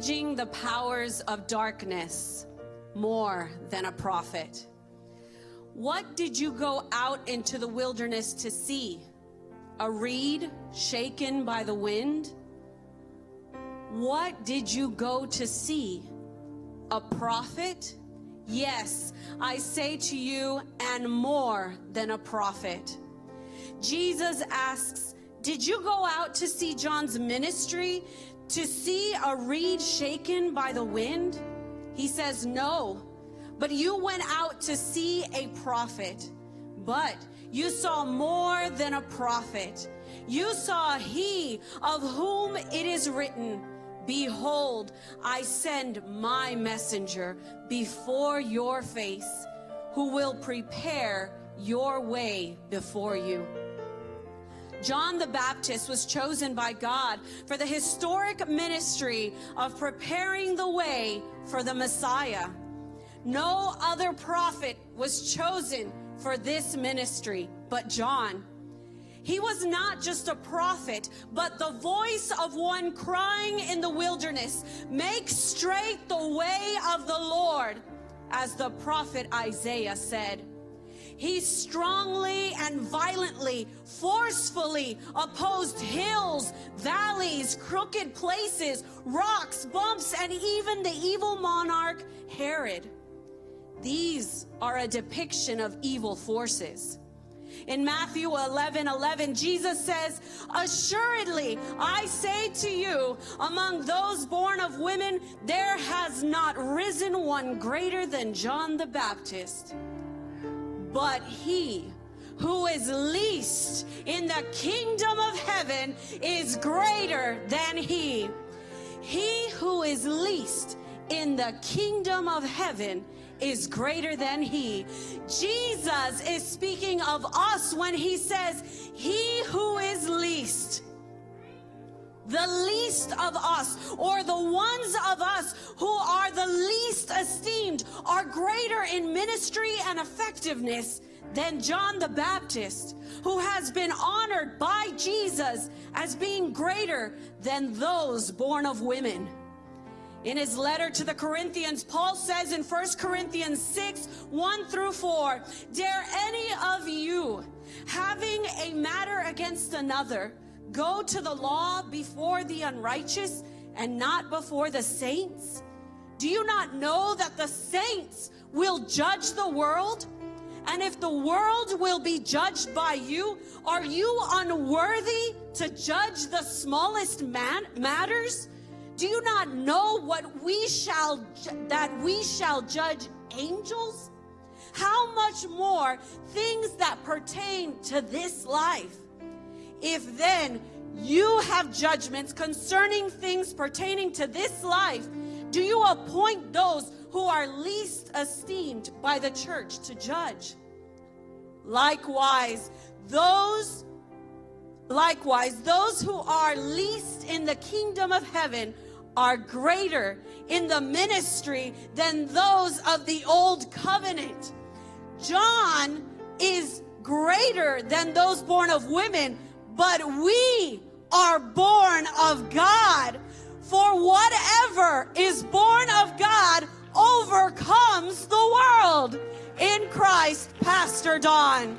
engaging the powers of darkness more than a prophet. What did you go out into the wilderness to see? A reed shaken by the wind? What did you go to see? A prophet? Yes, I say to you, and more than a prophet. Jesus asks, did you go out to see John's ministry, to see a reed shaken by the wind? He says, no, but you went out to see a prophet. But you saw more than a prophet. You saw he of whom it is written, behold, I send my messenger before your face, who will prepare your way before you. John the Baptist was chosen by God for the historic ministry of preparing the way for the Messiah. No other prophet was chosen for this ministry but John. He was not just a prophet, but the voice of one crying in the wilderness, make straight the way of the Lord, as the prophet Isaiah said. He strongly and violently, forcefully opposed hills, valleys, crooked places, rocks, bumps, and even the evil monarch Herod. These are a depiction of evil forces. In Matthew 11:11, Jesus says, assuredly, I say to you, among those born of women, there has not risen one greater than John the Baptist. But he who is least in the kingdom of heaven is greater than he. He who is least in the kingdom of heaven is greater than he. Jesus is speaking of us when he says, he who is least. The least of us, or the ones of us who are the least esteemed, are greater in ministry and effectiveness than John the Baptist, who has been honored by Jesus as being greater than those born of women. In his letter to the Corinthians, Paul says in 1 Corinthians 6:1-4, dare any of you, having a matter against another, go to the law before the unrighteous and not before the saints? Do you not know that the saints will judge the world? And if the world will be judged by you, are you unworthy to judge the smallest matters? Do you not know that we shall judge angels? How much more things that pertain to this life? If then you have judgments concerning things pertaining to this life, do you appoint those who are least esteemed by the church to judge? Likewise, those who are least in the kingdom of heaven are greater in the ministry than those of the old covenant. John is greater than those born of women, but we are born of God. For whatever is born of God overcomes the world. In Christ, Pastor Don.